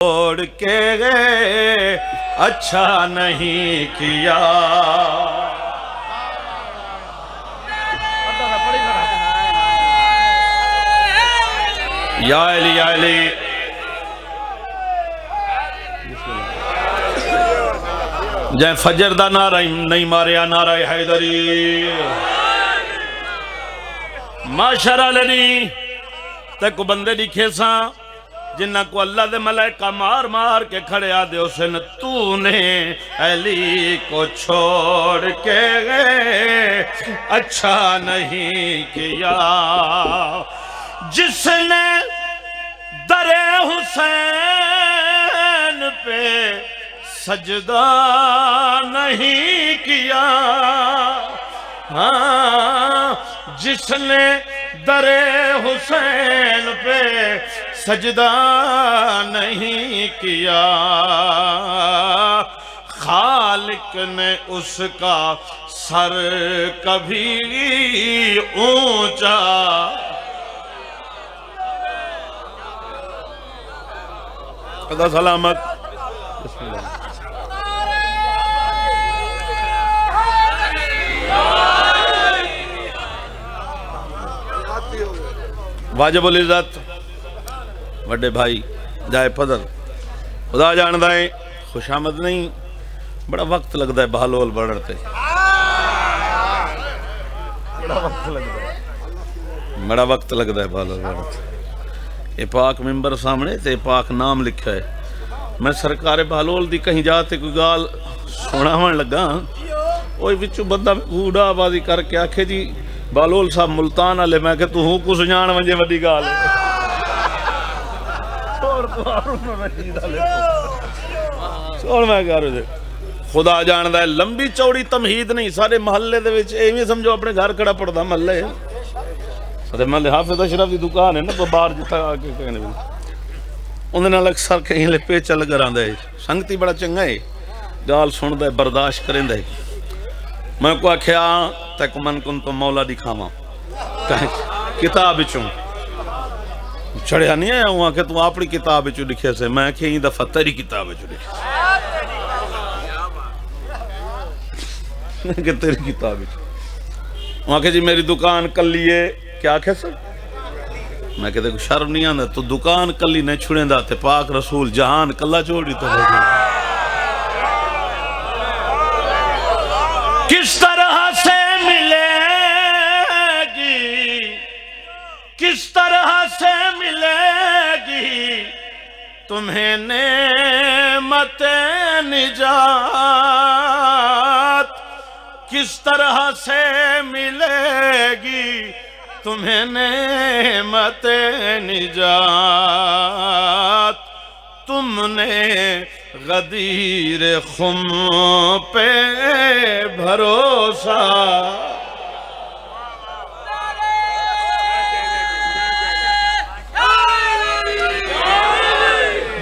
چھوڑ کے گئے اچھا نہیں کیا یا علی یا علی جائیں فجر دا نعرہ نہیں ماریا نعرہ حیدری معاشرہ لنی تے کو بندے لکھے ساں جنہ کو اللہ دے ملائکہ مار مار کے کھڑے آدھے حسین تو نے علی کو چھوڑ کے گئے اچھا نہیں کیا جس نے در حسین پہ سجدہ نہیں کیا ہاں جس نے در حسین پہ سجدہ نہیں کیا خالق نے اس کا سر کبھی اونچا خدا سلامت بسم اللہ واجب العزت وڈے بھائی جائے پدر خدا جاندہ ہے خوش آمد نہیں بڑا وقت لگتا ہے بہلول بڑھتے بڑا وقت لگتا ہے بہلول بڑھتے یہ پاک ممبر سامنے تے پاک نام لکھا ہے میں سرکار بہلول دی کہیں جاتے کوئی گال سناون لگا اوہ وچو بندہ بوڑا بازی کر کے آکھے جی بہلول صاحب ملتان آلے میں کہ تو ہوں کو سنجان ونجے وڈی گال ہے چھوڑ میں کہہ رہے خدا جاندہ ہے لمبی چوڑی تمہید نہیں سارے محلے دے وچ ایویں سمجھو اپنے گھر کھڑا پڑتا محلے سارے محلے حافظ اشرف دی دکان ہے نا باہر جتا آکے کہنے بھی انہیں نال اکثر کہیں لے پیچا لگا رہندا ہے سنگتی بڑا چنگا ہے گال سن دے برداشت کریں دے میں کو آکھیا تک من کن تو مولا دکھاواں کتاب چوں چڑھیا نہیں آیا ہوں کہ تو اپنی کتاب چوں لکھے سے میں کہ یہ دفعہ تیری کتاب چوں لکھے سے کہ تیری کتاب چوں وہاں کہ جی میری دکان کلیے کیا کہہ سر میں کہتے ہیں شرم نہیں آنا تو دکان کلی نہیں چھوڑیں دا تے پاک رسول جہان کلا چھوڑی تو کس طرح سے ملے گی کس طرح سے ملے گی تمہیں نعمت نجات کس طرح سے ملے گی تمہیں نعمت نجات تم نے غدیر خم پہ بھروسہ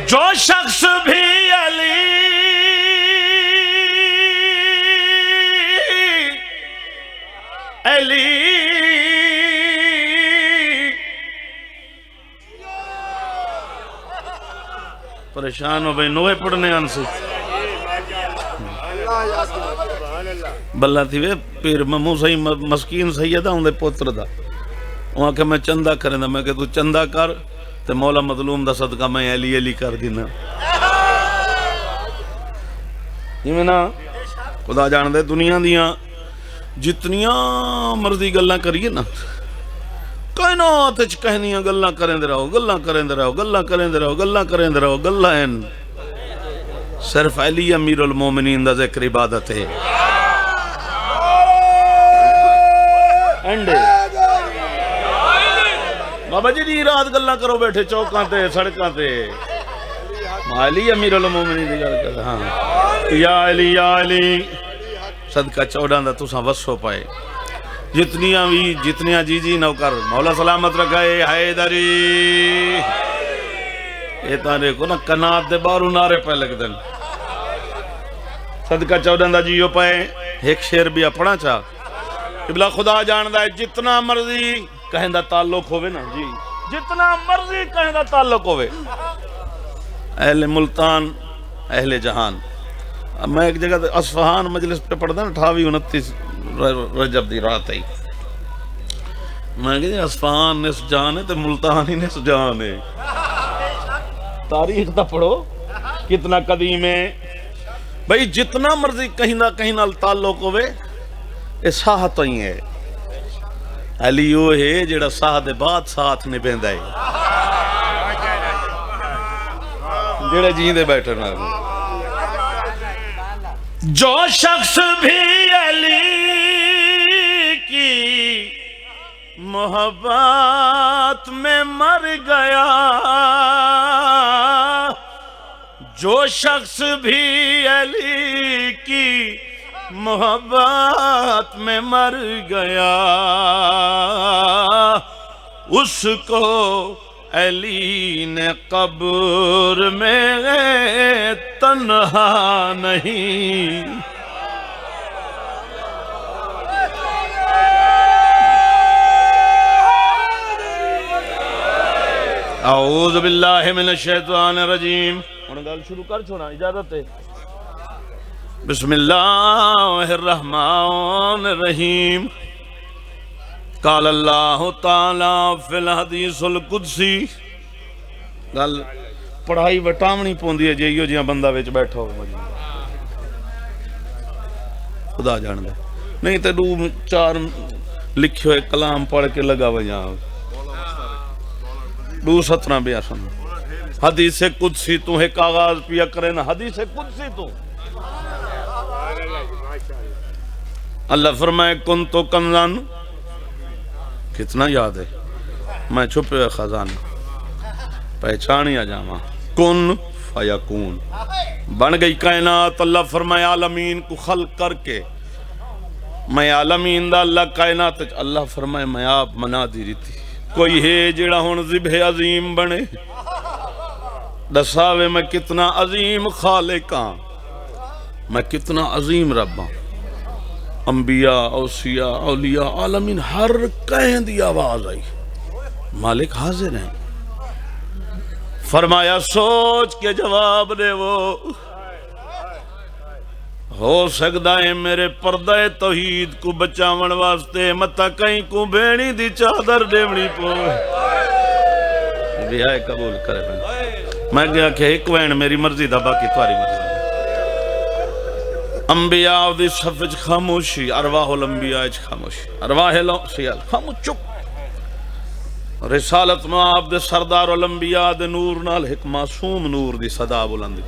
جو شخص بھی علی پریشان ہو بھئی نوے پڑھنے آنسی بلہ تھی وے پیر ممو صحیح مسکین سیدہ ہوں دے پوتر دا وہاں کہ میں چندہ کریں دا میں کہ تو چندہ کر تے مولا مظلوم دا صدقہ میں علی علی کر دینا یہ میں نا خدا جان دے دنیا دیاں جتنیاں مرضی گلہ کریے نا کائنات اچھ کہنیاں گلہ کریں دے رہو گلہ کریں دے رہو گلہ کریں دے رہو گلہ کریں دے رہو گلہ ہیں صرف علی امیر المومنین دا ذکر عبادت ہے انڈے بابا جی رات گلہ کرو بیٹھے چوکاں تے سڑکاں تے علی امیر المومنین دی گل کر ہاں یا علی صدقہ چودہ دا تساں وسو پائے جتنیاں جی نوکر مولا سلامت رکھائے حیدری یہ تانے کو نا کنات دے بارو نارے پہ لگ دن صدقہ چودہ دا جیو پائے ایک شیر بھی اپنا چاہ ابلا خدا جاندہ ہے جتنا مرضی کہیں دا تعلق ہوئے نا جی جتنا مرضی کہیں دا تعلق ہوئے اہل ملتان اہل جہان. میں ایک جگہ اصفہان مجلس پہ پڑھتا نا 28-29 رجب دی رات آئی. میں کہ اصفہان نصف جہان ہے تو ملتان ہی نصف جہان ہے. تاریخ دا پڑھو کتنا قدیم ہے بھئی. جتنا مرضی کہیں نہ تعلق ہوئے یہ ساہت ہی ہے. علی وہ ہے جڑا ساہ دے بعد ساتھ نہیں بیندا ہے جڑے جیندے بیٹھے نہ. جو شخص بھی علی کی محبت میں مر گیا, جو شخص بھی علی کی محبت میں مر گیا, اس کو علی نے قبر میں تنہا نہیں. اعوذ باللہ من الشیطان الرجیم. انہوں نے گل شروع کر چھوڑا, اجازت ہے. بسم اللہ الرحمن الرحیم. قال اللہ تعالیٰ فی الحدیث القدسی. گل پڑھائی وٹامنی پوندی ہے جیو جیاں بندہ وچ بیٹھا ہو خدا جان دے. نہیں تے 2-4 لکھے ہوئے کلام پڑھ کے لگا وجاں 2-17 بیا سن. حدیث قدسی تو ہے کاغذ پیا کرے نا, حدیث قدسی تو اللہ فرمائے کن تو کنزن. کتنا یاد ہے, میں چھپے ہوئے خزانہ پہچانی آ جاواں. کن فیکون, بن گئی کائنات. اللہ فرمائے عالمین کو خلق کر کے میں عالمین دا اللہ کائنات. اللہ فرمائے میں آپ منا دی رہی کوئی ہے جڑا ہون ذبح عظیم بنے. دساوے میں کتنا عظیم خالق ہاں, میں کتنا عظیم رب ہاں. انبیاء اوصیاء اولیاء عالمین ہر کہیں دی آواز آئی, مالک حاضر ہیں. فرمایا سوچ کے جواب دے. وہ ہو سکتا ہے میرے پردہ توحید کو بچاون واسطے متا کہیں کو بینی دی چادر دیونی پوے. بیاہ قبول کرے. میں گیا کہ ایک وین میری مرضی دا باقی تواری مرضی. انبیاء دی صفج خاموشی, ارواح الانبیاء اچ خاموشی, ارواح الانبیاء خاموش چپ. رسالت معاب دے سردار الانبیاء دے نور نال ایک معصوم نور دی صدا بلندی.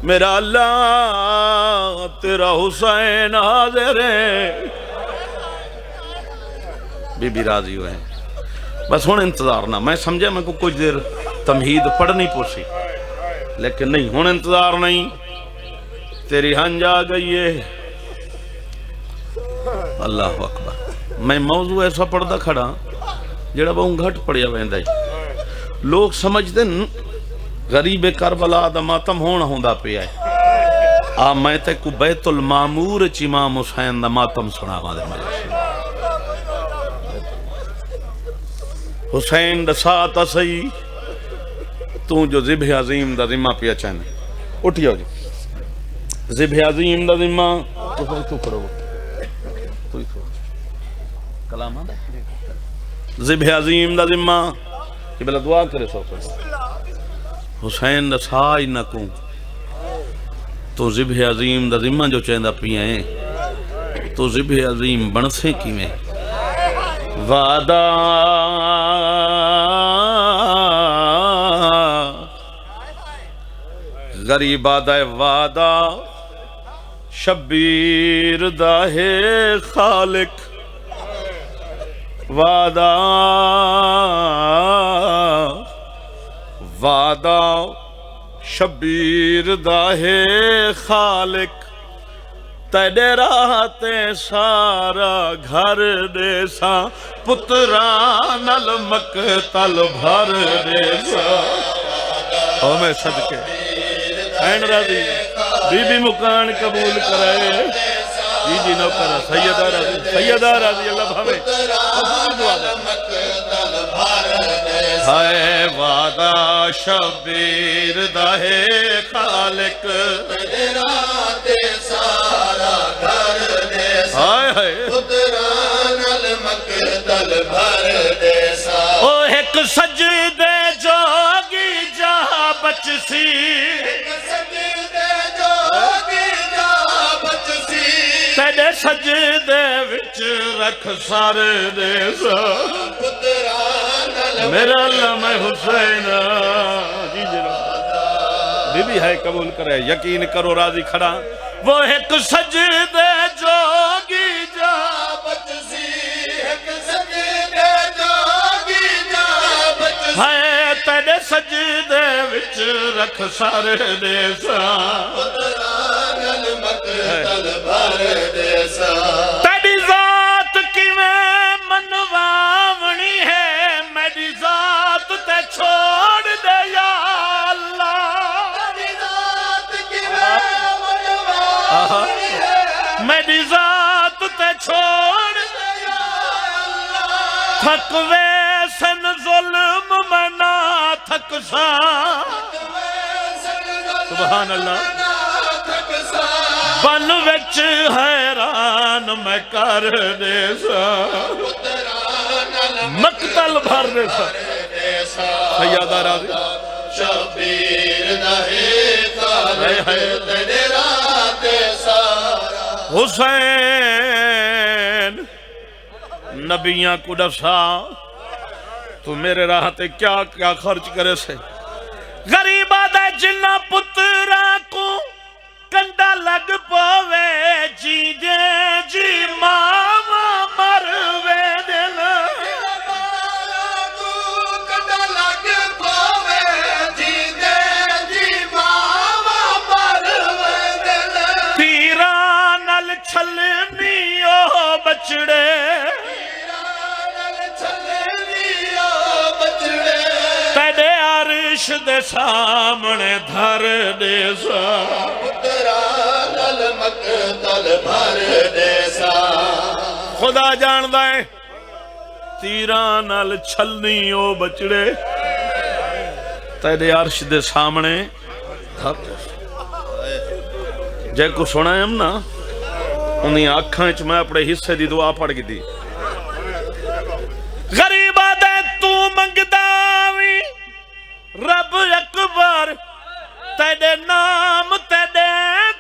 میرا اللہ تیرا حسین حاضر ہے. بی بی راضی ہوئے ہیں. بس ہون انتظار نہ, میں سمجھے میں کو کچھ دیر تمہید پڑھنی پوسی, لیکن نہیں ہون انتظار نہیں. تیری ہنج آ گئی ہے. اللہ اکبر. میں موضوع ایسا پڑھدا کھڑا جڑا بہوں گھٹ پڑیا ویندا ہے. لوگ سمجھتے غریب کربلا دا ماتم ہونا ہوندا پیا ہے. میں تے کو بیت المامور چ امام حسین دا ماتم سناواں دے. حسین دا ساتھ اسی تو جو ذبح عظیم دا ذمہ پیا چاہنے. اٹھیو جی. ذبح عظیم دا ذمہ تو کرو کلام آدھا. ذبح عظیم دا ذمہ کہ بلا دعا کرے سو کرے. حسین دا سائی نہ کوں تو ذبح عظیم دا ذمہ جو چاہندہ پیا ہے تو ذبح عظیم بن سے کی میں. وعدہ غریب آدھا وعدہ شبیر دا ہے خالق. وعدہ وعدہ شبیر دا ہے خالق. تیرے راتے سارا گھر دے سا پتران المقتل بھر دے سا. او میں صدقے این راضی بی بی مکان قبول کرائے. جی جی نوکر سیدہ راضی اللہ بھامے. ہائے وعدہ شبیر دہے خالق راتے سارا گھر دے سا ہائے ہائے پتران المقتل بھر دے سا او ایک سجدے جوگی جا بچ سی سجدے جوگی جا بچ سی تیرے سجدے وچ رکھ سار دے سا پتران میرا علم حسین جی بی بی ہے قبول کرے یقین کرو راضی کھڑا وہ ایک سجدے جوگی جا بچ سی ایک سجدے جوگی جا بچ سی ہے تیرے سجدے وچ رکھ سار دے سا پتران المقتل بھر دے سا تیری ذات کی میں منواونی ہے میری ذات تے چھوڑ دے یا اللہ میری ذات تے چھوڑ تھک ویسن ظلم منا تھک سا سبحان اللہ بن وچ حیران میں کر دے سا مقتل بھر دے سا سیادہ راضی شبیر دہے خالق تیرے راتے سارا حسین نبیاں کو دسا تو میرے راہ تے کیا کیا خرچ کرے سے غریب آدھے جنہ پترا کو کنڈا لگ پوے جی دے جی ماما مروے دل چھلنی او بچڑے تیرے عرش دے سامنے دھر دے سا پتران المقتل بھر دے سا خدا جان دائے تیران نال چھلنی او بچڑے تیرے عرش دے سامنے دھر دے سا جے کو سنا ہے ہم نا انہیں آنکھاں چ میں اپنے حصے دی دعا پڑھ گئی دی غریب آدھے تو منگداوی رب اکبر تیرے نام تیرے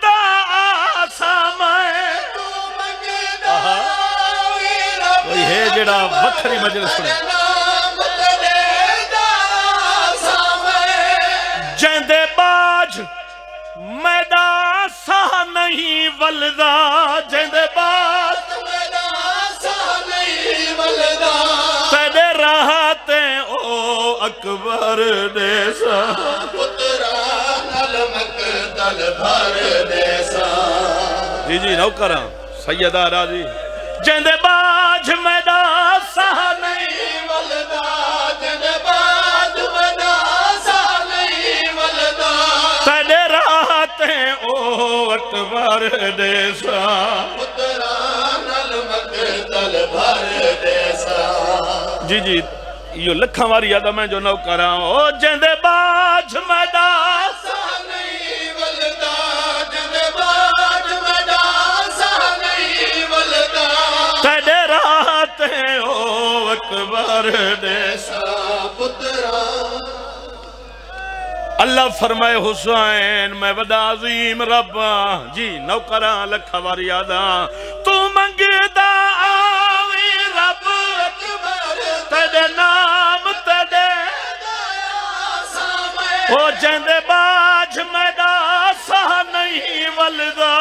دا آسامائے وہی ہے جڑا وکھری مجلس سنے جیندے باج میڈا سا نہیں ولدا جیندے باج میرا سا نہیں ولدا تیرے راہتے او اکبر دے سا پتران المقتل بھر دے سا جی جی نوکراں سیدہ راضی جیندے باج میڈا سا نہیں ولدا جیندے باج میرا سا نہیں ولدا تیرے راہتے او اکبر دے سا پتران المقتل بھر دے سا جی جی یہ لکھاں واری یاد میں جو نوکراں او جیندے باج میڈا سا نہیں ولدا جیندے باج میرا سا نہیں ولدا تیرے راہتے او اکبر دے سا پتران اللہ فرمائے حسین میں ودا عظیم ربا جی نوکراں لکھا واری یادا تو منگدا آوی رب اکبر تیرے نام تیرے او جیندے باج میڈا سا نہیں ولدا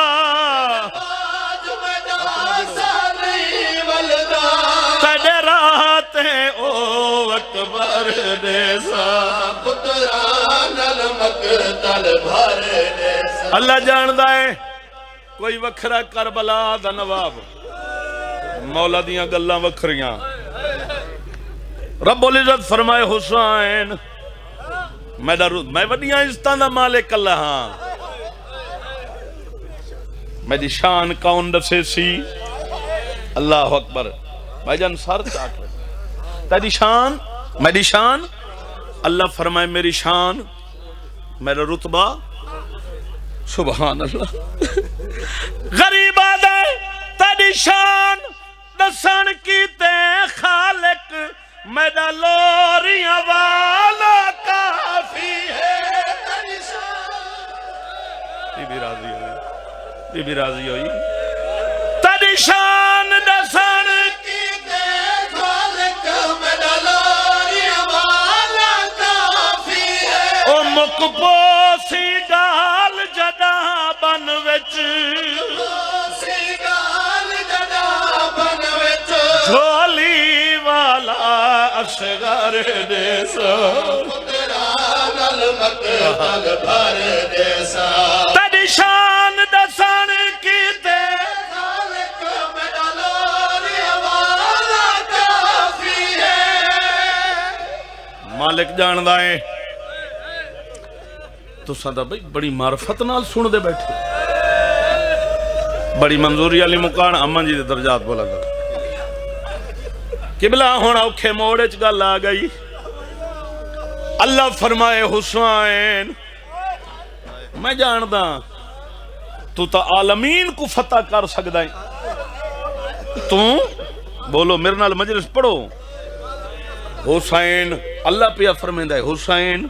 تیرے راہتے او اکبر دے سا پتران المقتل بھر دے سا اللہ جاندہ ہے کوئی وکھرا کربلا دا نواب مولا دیاں گلاں وکھریاں رب العزت فرمائے حسین میں وڈیاں عزتاں دا مالک اللہ ہاں میری شان کون دسے سی اللہ اکبر بھائی جان سر چاک لے تیری شان میری شان اللہ فرمائے میری شان میرا رتبہ سبحان اللہ غریب آدھے تیری شان دسن کیتے خالق میرا لوریاں والا کافی ہے بی بی راضی ہوئی بی بی راضی ہوئی تیری شان دسن کیتے خالق میرا لوریاں والا کافی ہے او مک پوسی ڈال جدا بن وچ سیگال جدا بن وچ جھولی والا اصغر دیسا پترا نل مقتل بھر دیسا تیری شان دسن کیتے خالق میرا لوریاں والا کافی ہے مالک جاندہ ہے تو سادہ بھئی بڑی معرفت نال سن دے بیٹھے بڑی منظوری علی مکان امن جی دے درجات بولا گا قبلہ ہونا اوکھے موڑے چگا لا گئی اللہ فرمائے حسین میں جاندہ تو تا عالمین کو فتح کر سکتا ہے تو بولو میرے نال مجلس پڑھو حسین اللہ پہ فرمیندہ ہے حسین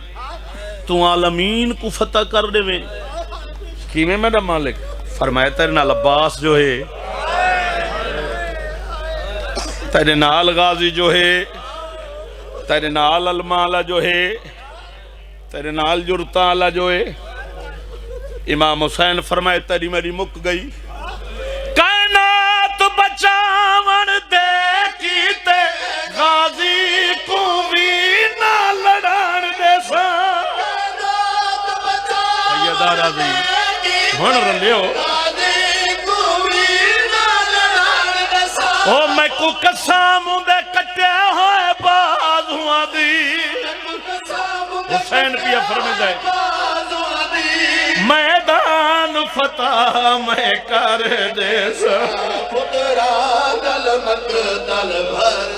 تو عالمین کو فتح کر دے میں کی میں میرا مالک فرمایا تیرے نال عباس جو ہے تیرے نال غازی جو ہے تیرے نال المالا جو ہے تیرے نال جرتالا جو ہے امام حسین فرمائے تیری میری مک گئی کائنات بچاون دے کیتے غازی کو بھی نہ لڑان دے سا سیدہ راضی ہون رلیو او میں کو قسم دے کٹے ہوئے بازوان دی حسین پیا فرمیدہ ہے میدان فتح میں کر دے سا پترا نل مقتل بھر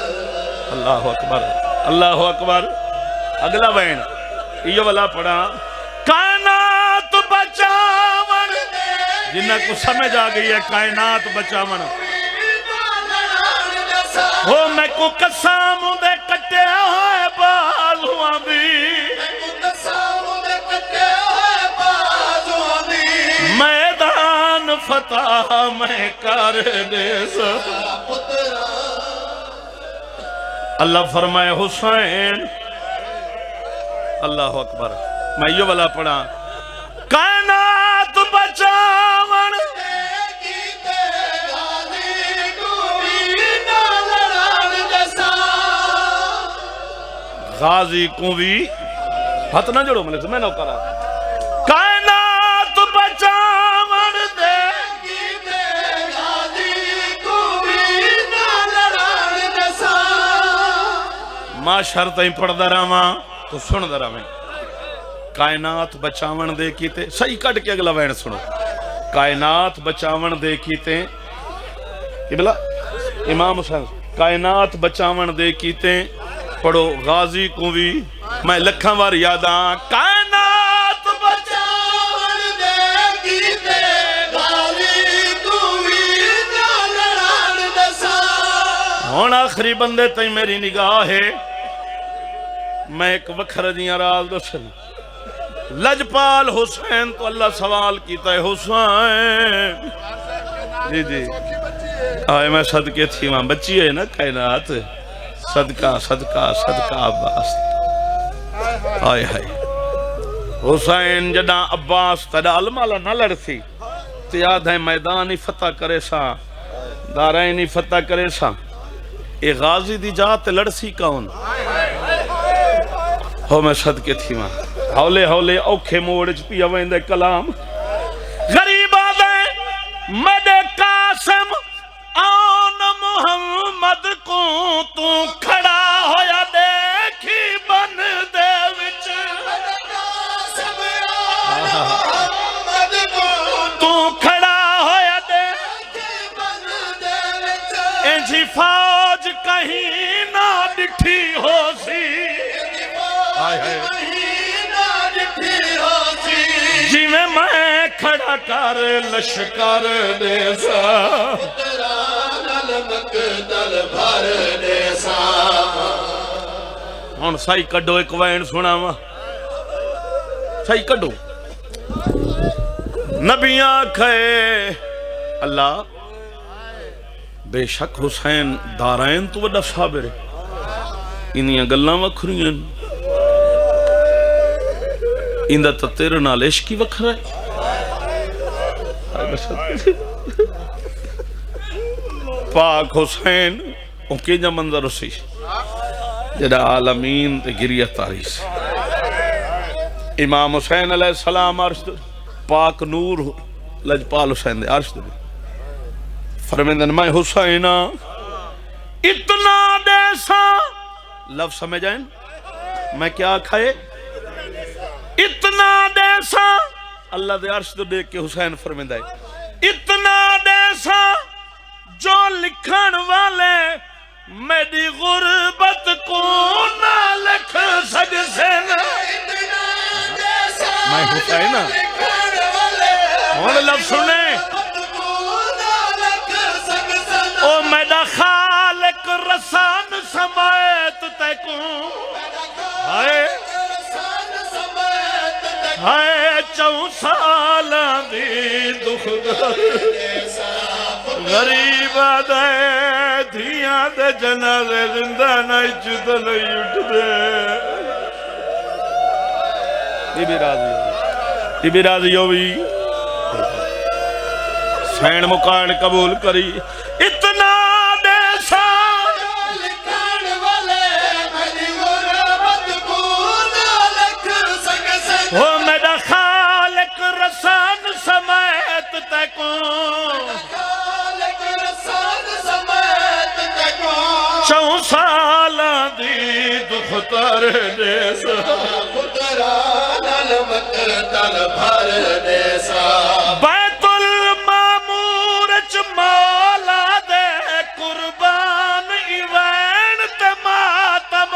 اللہ اکبر اللہ اکبر اگلا بین یہ والا پڑھا کائنات بچاون جنہ کو سمجھ آ گئی ہے کائنات بچاون وہ میں کو قسم دے کٹے ہوئے بازوان دی میدان فتح میں کر دے سا اللہ فرمائے حسین اللہ اکبر میں یہ والا پڑھا کائنات بچاون غازی کو بھی ہاتھ نہ جوڑو ملک سے میں نہ کرا کائنات بچاون دے ماں شرط ہی پڑھ دا رہا تو سن دا رہا کائنات بچاون دے کیتے صحیح کٹ کے اگلا وین سنو کائنات بچاون دے کیتے کہ بلا امام حسین کائنات بچاون دے کیتے پڑھو غازی کو بھی میں لکھاں وار یاداں کائنات بچاون دے کیتے غازی کو بھی نہ لڑان دسا ہون آخری بندے تئی میری نگاہ ہے میں ایک وکھر دیاں راز دسن لجپال حسین تو اللہ سوال کیتا ہے حسین جی جی آئے میں صدقے تھی وہاں بچی ہے نا کائنات صدقہ صدقہ صدقہ عباس آئے ہائے حسین جڑا عباس تڑا المالا نہ لڑتی تو یاد ہے میدانی فتح کرے سا دارائنی فتح کرے سا اے غازی دی جات لڑسی کون ہو میں صدقے تھی وہاں ہولے ہولے اوکھے موڑج پیا ویندے کلام غریب آدھے مدے قاسم آن محمد کو تو کھڑا ہویا دیکھی بن دے وچ تو کھڑا ہویا دیکھی بن دے وچ انجھی فوج کہیں نہ ڈٹھی ہو سی آئے جی میں کھڑا کر لشکر دے سا نال مقتل بھر دے سا ہن سائی کڈو ایک وین سناواں سائی کڈو نبیاں کھے اللہ بے شک حسین دارائن تو وڈا صابر ہے انہیاں گلاں وکھریاں اندہ تا تیرے نال عشقی وکھرا ہے پاک حسین او کی جا منظر اسی جڑا عالمین تے گریہ تاریس امام حسین علیہ السلام عرش پاک نور لجپال حسین دے عرش دے فرمیندن میں حسینہ اتنا دیسا لفظ سمجھائیں میں کیا کھائے اتنا دیسا اللہ دے عرش دے دیکھ کے حسین فرمیندہ ہے اتنا دیسا جو لکھن والے میری غربت کو نہ لکھ سکتے میں حسینہ اور لفظ سنیں او میرا خالق رسان سمیت تیکوں ہائے چون سالاں دی دکھ غریب آدھے دھیاں دے جنازے زندہ نہیں چود نہیں اٹھ دے یہ بھی راضی ہوئی سین مکان قبول کری اتنا دیسا وہ میرا خالق رسان سمیت تکوں چون سالاں دی دختر دیسا بیت المامور چ مولا دے قربان ایوین تے ماتم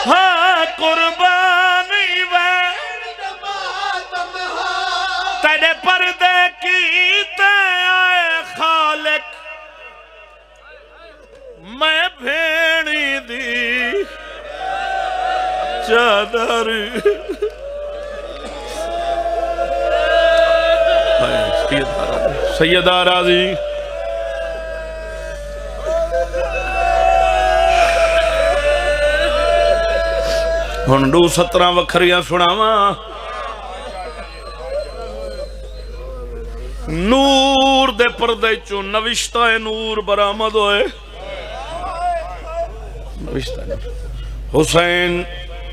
ہاں قربان ایوین تیرے پردے کی تے آئے خالق میں بھیڑی دی چادر سیدہ راضی ہنڈو 17 وکھریاں سناواں نور دے پردے چوں نوشتہ نور برآمد ہوئے حسین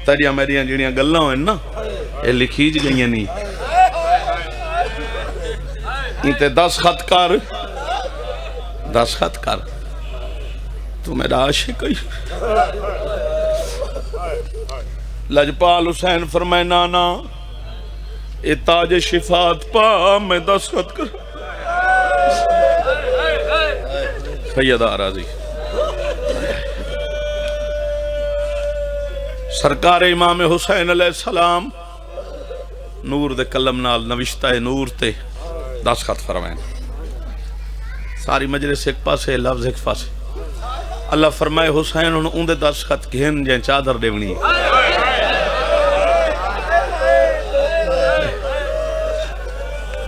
تیریاں میریاں جڑیاں گلاں ہوئے نا یہ لکھی ج گئیاں نہیں انتے 10 خط کر تو میرا عاشق ہے لجپال حسین فرمائے نانا اے تاج شفاعت پا میں 10 خط کر سیدہ راضی سرکار امام حسین علیہ السلام نور دے کلم نال نوشتہ نور تے 10 خط فرمائیں ساری مجلس ایک پاسے لفظ ایک پاسے اللہ فرمائے حسین ان دے 10 خط گھن جائیں چادر دیونی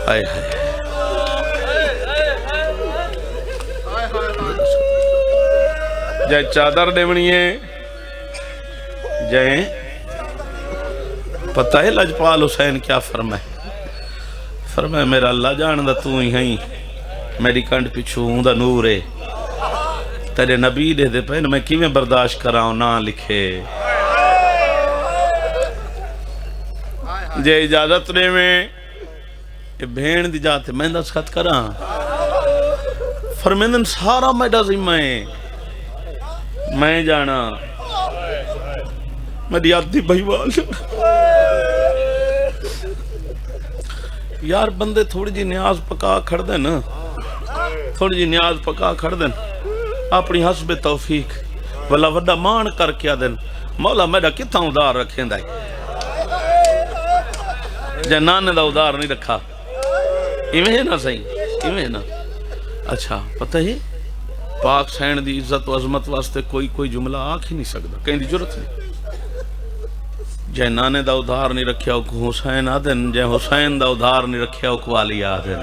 آئے جائیں چادر دیونی ہے جائیں پتہ ہے لجپال حسین کیا فرمائے میرا اللہ جان دا تو ہی ہیں میری کنڈ پچھو ہوں دا نور ہے تیرے نبی دے دے پہن میں کیویں برداشت کراؤں نہ لکھے جے اجازت نے میں بھین دی جاتے میں 10 خط کراں فرمیندن سارا میڈا ذمہ ہے میں جانا میری آدھی بھائیوال یار بندے تھوڑی جی نیاز پکا کھڑ دیں نا تھوڑی جی نیاز پکا کھڑ دیں اپنی حسب توفیق والا وڈا مان کر کیا دیں مولا میرا کتنا ادار رکھیں دا جے نانے دا ادار نہیں رکھا ایویں نہ صحیح ایویں نہ اچھا پتہ ہی پاک سین دی عزت و عظمت واسطے کوئی جملہ آکھ ہی نہیں سکتا کہیں دی ضرورت نہیں جے نانے دا ادھار نہیں رکھیا کو حسین آدن جے حسین دا ادھار نہیں رکھیا کو علی آدن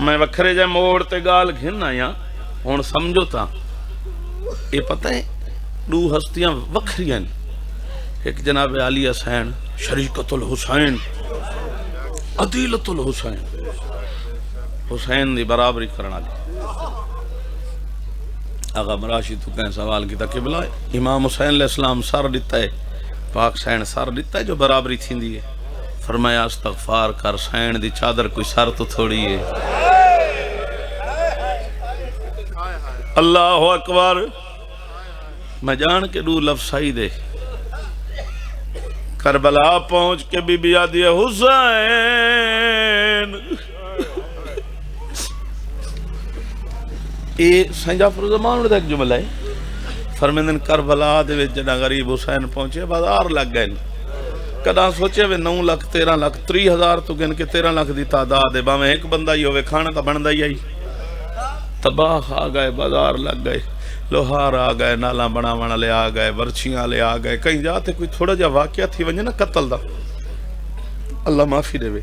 میں وکھرے جے موڑ تے گال گھن آیا ہون سمجھو تا یہ پتہ ہے دو ہستیاں وکھریاں ایک جناب علی حسین شریکت الحسین عدیلت الحسین حسین دی برابری کرنا لی آغا مراشی تو کہیں سوال کی تا قبلہ امام حسین علیہ السلام سر دیتا ہے پاک سین سر دیتا ہے جو برابری تھی دی ہے فرمایا استغفار کر سین دی چادر کوئی سر تو تھوڑی ہے اللہ اکبر میں جان کے دو لفظ صحیح دے کربلا پہنچ کے بی بی آدھی حسین یہ سائیں جعفر زمان نے ایک جملہ ہے فرمیندن کربلا دے وچ جڑا غریب حسین پہنچے بازار لگ گئے کدا سوچے وے 9 لاکھ 13 لاکھ 30,000 تو گن کے 13 لاکھ دی تعداد ہے باویں ایک بندہ ہی ہوئے کھانا تا بندا ہی آئی تباہ آ گئے بازار لگ گئے لوہار آ گئے نالا بناونا لے آ گئے ورچیاں لے آ گئے کہیں جاتے کوئی تھوڑا جا واقعہ تھی ونجے نا قتل دا اللہ معافی دے وے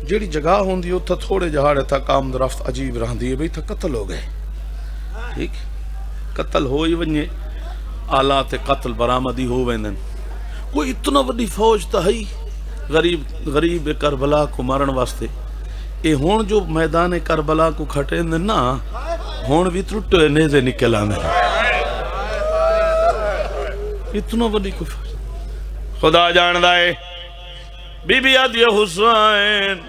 جیڑی جگہ ہوں دی اتھا تھوڑے جہاڑے تھا کام درفت عجیب رہن دی بھئی تھا قتل ہو گئے ٹھیک قتل ہوئی ونجے آلات قتل برآمدی ہو ویندن کوئی اتنا وڈی فوج تا ہی غریب کربلا کو مارن واسطے اے ہون جو میدان کربلا کو کھٹے اندن نا ہون بھی ترٹے نیزے نکل آنے اتنا وڈی کو فوج خدا جاندہ ہے بی بی آدھی حسین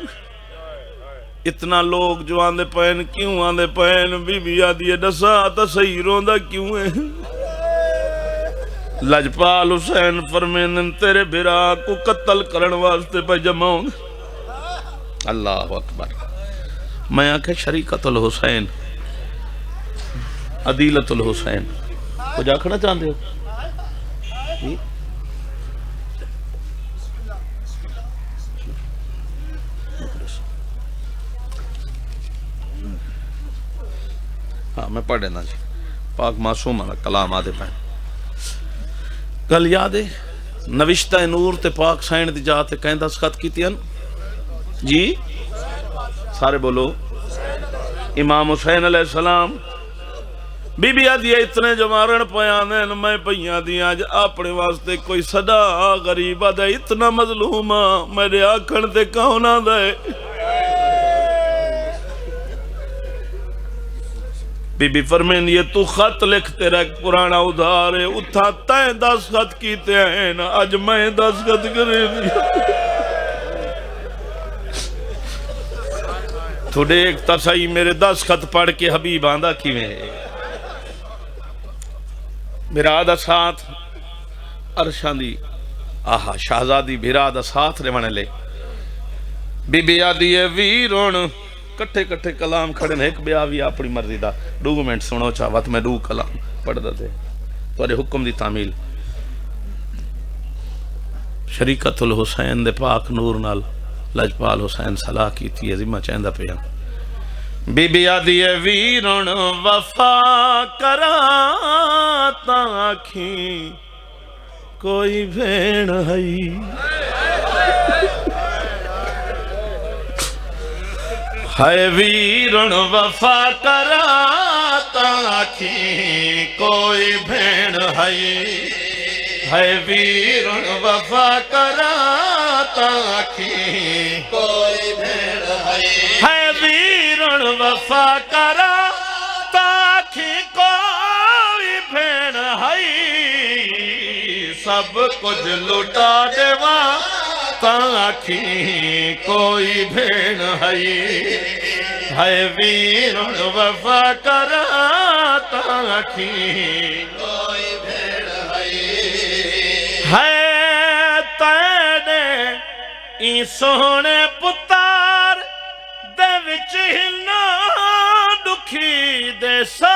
اتنا لوگ جو آندے پہن کیوں آندے پہن بی بی آدھی دسا تا صحیح روندہ کیوں ہے لجپال حسین فرمیندن تیرے بھرا کو قتل کرن واسطے پہ جمعون اللہ اکبر میں آنکھے شریکت الحسین عدیلت الحسین کو جاکھنا چاہتے ہو ہاں میں پڑھ دینا جی پاک معصوم آنا کلام آدھے پہن گل یاد ہے نوشتہ نور تے پاک سائن دی جاتے کہیں دستخط کی تین جی سارے بولو امام حسین علیہ السلام بی بی آدھی اتنے جو مارن پیانین میں پیاں دی آج اپنے واسطے کوئی صدا غریبہ دے اتنا مظلومہ میرے آکھن تے کہونا دے بی بی فرمین یہ تو خط لکھ تیرا ایک پرانا ادھار ہے اتھا تائیں دستخط کیتے ہیں نا آج میں دستخط کرے دیا تھوڑے ایک تسائی میرے دستخط پڑھ کے حبیب آندہ کی میں میرا آدھا ساتھ عرشان دی آہا شہزادی میرا آدھا ساتھ رہنے لے بی بی آدھی ویرون کٹھے کلام کھڑے ایک بیاوی اپنی مرضی دا 2 منٹ سنو چاہوات میں 2 کلام پڑھ دے تو حکم دی تعمیل شریکت الحسین دے پاک نور نال لجپال حسین صلاح کی تھی عظیمہ چاہندہ پہ بی بی آدھی ویرون وفا کراتا آکھیں کوئی بھین ہئی ہے ویرن وفا کراتا آکھیں کوئی بھین ہے ویرن وفا کراتا آکھیں کوئی بھیڑ ہے ویرن وفا کراتا آکھیں کوئی بھین سب کچھ لٹا دیوا آکھیں کوئی بھین ہے ویرن وفا کراتا آکھیں کوئی بھیڑ ہے تینے ای سونے پتار دے وچ ہنا دکھی دے سا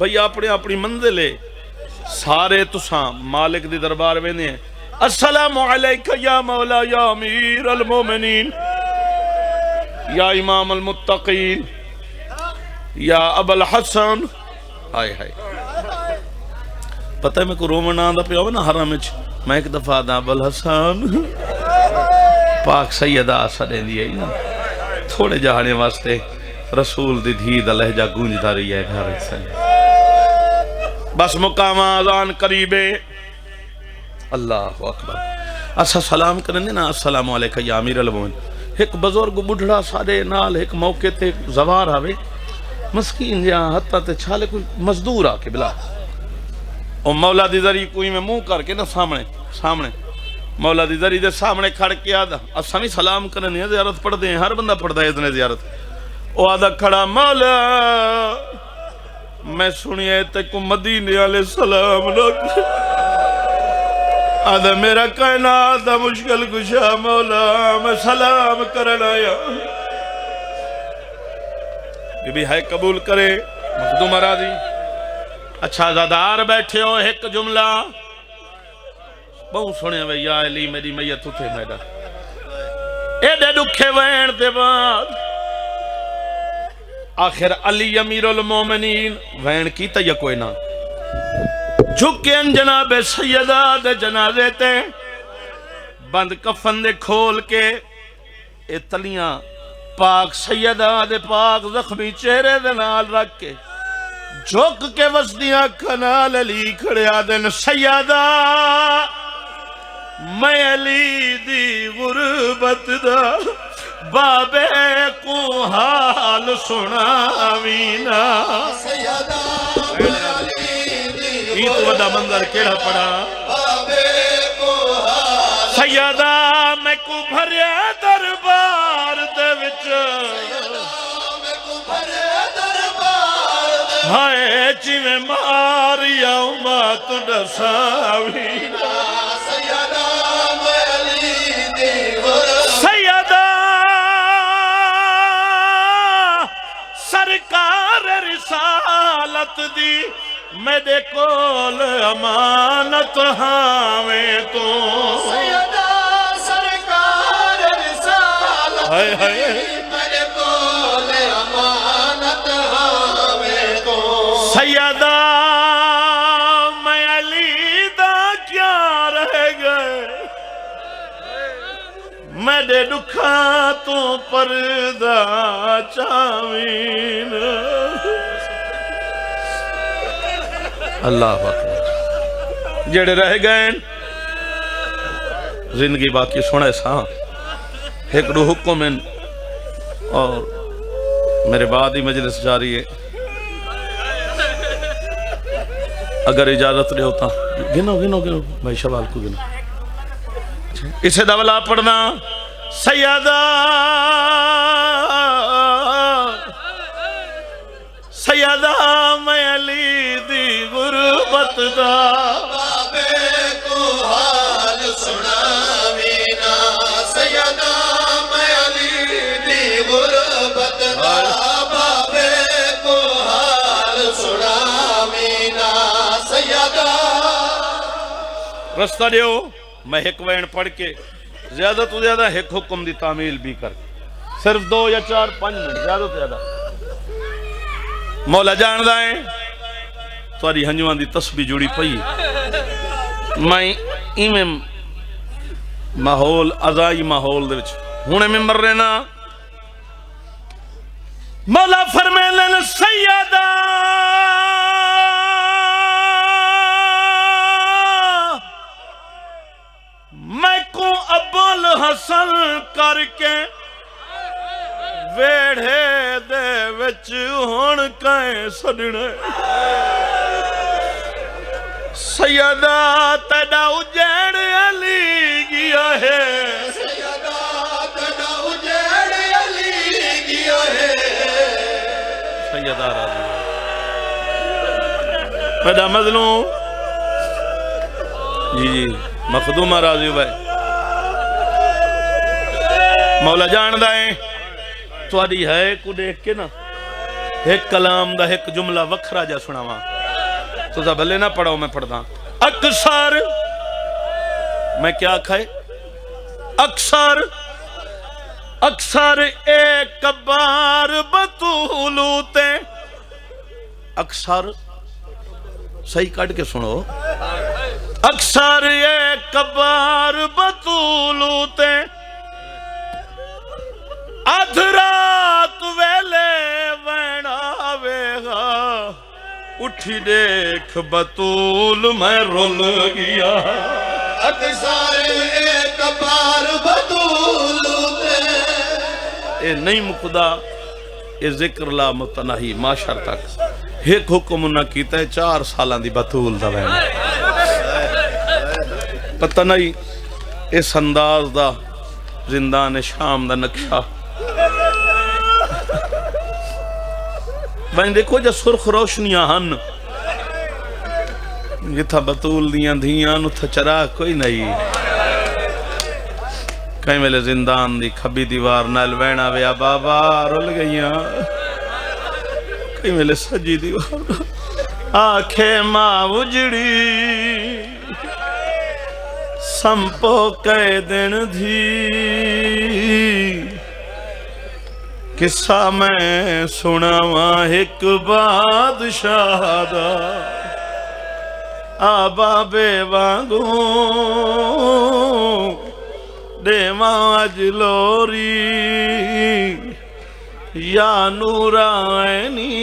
بھئی اپنی اپنی منزل ہے سارے تساں مالک دی دربار ویندے ہیں السلام علیکہ یا مولا یا امیر المومنین یا امام المتقین یا ابو الحسن ہائے ہائے پتہ ہے میں کو رومن آندہ پہ ہو نا حرم وچ میں ایک دفعہ دا ابو الحسن پاک سیدہ سڑے لیے نا تھوڑے جہانے واسطے رسول دی دھی دا لہجہ گونجتا رہی ہے گھر سے بس مقام آذان قریبے اللہ اکبر اسا سلام کرنے نا السلام علیکہ یا امیر المومنین ایک بزرگ بڑھڑا سارے نال ایک موقع تے زوار آوے مسکین جہاں حتیٰ تے چھالے کوئی مزدور آکے بلا اور مولا دی ذریعہ کوئی میں منہ کر کے نا سامنے مولا دی ذریعہ دے سامنے کھڑ کے آدھا اسا بھی سلام کرنے زیارت پڑھ دیں ہر بندہ پڑھ دے اتنے زیارت او آدھا کھڑا مولا میں سنیے تے کو مدینے علیہ السلام لوگ آدھا میرا کائنات دا مشکل کشا مولا میں سلام کرنا آیا بی بی ہے قبول کرے مخدوم راضی اچھا زادار بیٹھے ہو ایک جملہ بہت سنے ہوئے یا علی میری میت تھے میڈا ایڈے دکھے وین دے بعد آخر علی امیر المومنین وین کی تیہ کوئی نہ جھکین جناب سیدہ دے جنازے تے بند کفن دے کھول کے اتلیاں پاک سیدہ دے پاک زخمی چہرے دے نال رکھ کے جھک کے وسدیاں کھنال علی کھڑیا دن سیدہ میں علی دی غربت دا بابے کو حال سناوینا سیدہ یہ تو وڈا منظر کیڑا پڑا سیدہ میں کو بھریا دربار دے وچ ہائے چیویں ماریا امات ڈساوینا سیدہ سرکار رسالت دی میرے کول امانت ہاویں تو سیدہ سرکار رسالت دی میرے کول امانت ہاویں تو سیدہ میں علی دا کیا رہ گئے میرے دکھا تو پردہ چاوین اللہ اکبر جڑے رہ گئے زندگی باقی سنے سا ایک دو حکم اور میرے بعد ہی مجلس جاری ہے اگر اجازت رہے ہوتا گنو بھائی شوال کو گنو اسے دولا پڑھنا سیدہ سیدہ میں علی دی غربت دا بابے کو حال سناوینا سیدہ میں علی دی غربت دا بابے کو حال سناوینا سیدہ رستہ دیو میں ایک وین پڑھ کے زیادہ تو زیادہ ایک حکم دی تعمیل بھی کر صرف 2 یا 4 5 منٹ زیادہ تو زیادہ مولا جان دائیں تواری ہنجوان دی تسبیح جوڑی پئی میں ایمیں ماحول ازائی ماحول دے وچ ہونے میں مر رہنا مولا فرمائے لن سیدہ میں کو ابول حسن کر کے ویڑھے دے وچ ہون کائیں سڑنے سیدہ تیڑا اجیڑ علی گیا ہے سیدہ تیڑا اجیڑ علی گیا ہے سیدہ راضی پیدا مظلوم جی مخدومہ راضی بھائی مولا جان دائیں تو آدھی ہے کو دیکھ کے نا ایک کلام دا ایک جملہ وکھرا جا سناواں تو بھلے نہ پڑھو میں پڑھتا اکثر میں کیا کھائے اکثر اکثر ایک بار بطولوتے اکثر صحیح کٹ کے سنو اکثر ایک بار بطولوتے ادھرات ویلے وینا ویگا اٹھی دیکھ بطول میں رول گیا اکثر ایک بار بطول اے نہیں مقدا اے ذکر لا متناہی معاشر تک ایک حکم نہ کیتا ہے 4 سالان دی بطول دا وینا پتہ نہیں اس انداز دا زندان شام دا نقشہ وہیں دیکھو جا سرخ روشنیاں ہن جتھا بطول دیاں دھیاں اتھا چراغ کوئی نہیں کہیں میلے زندان دی کھبی دیوار نال وینا ویا بابا رول گئیاں کہیں میلے سجی دیوار آنکھیں ماں اجڑی سمپو کئے دن دھی قصہ میں سناواں ایک بادشاہ دا آبا بے وانگوں دیواں اجلوری یا نورانی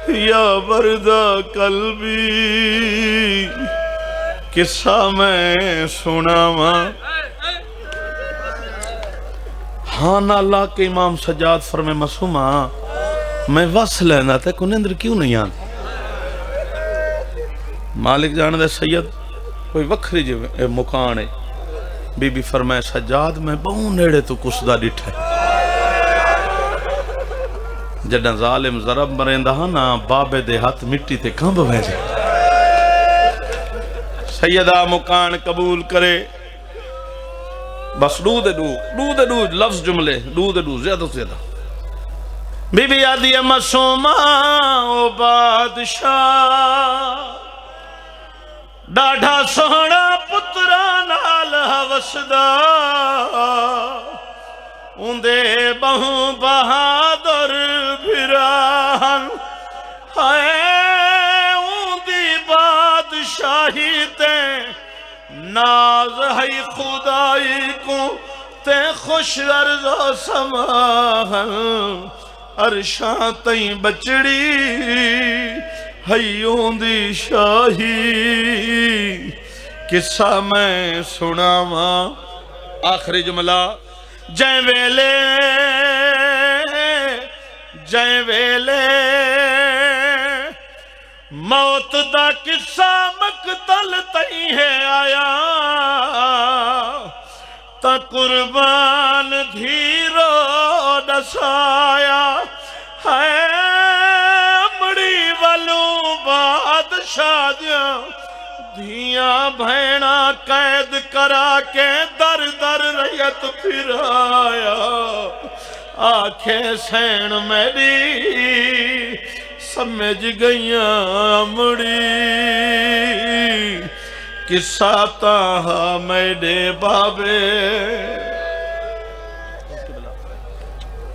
یا بردہ قلبی قصہ میں سناواں ہاں نا اللہ کے امام سجاد فرمے مسومہ میں وصل لینا تھا کن اندر کیوں نہیں آن مالک جانے دے سید کوئی وکھری جو مکان ہے بی بی فرمائے سجاد میں بہوں نیڑے تو کس دا ڈٹھا ہے جڑا ظالم ضرب مرندہ نا بابے دے ہاتھ مٹی تے کھمب بھیجے سیدہ مکان قبول کرے بس دو دے دو لفظ جملے دو دے دو زیادہ سے زیادہ بی بی آدھی مسومہ او بادشاہ ڈاڑھا سونا پتران آل حوصدہ اندے بہوں بہادر بھران اندی بادشاہی تے ناز ہے خدائی کو تے خوش عرض و سماحن عرشاں تئیں بچڑی ہیوں دی شاہی قصہ میں سناواں آخری جملہ جائیں ویلے موت دا قصہ مقتل تئیں ہے آیا تا قربان دھیرو دسایا ہے مڑی والوں بادشاہ دھیاں بھینا قید کرا کے در در ریت پھرایا آنکھیں سین میری سمجھ گئیاں مڑی قصہ تاہا میرے بابے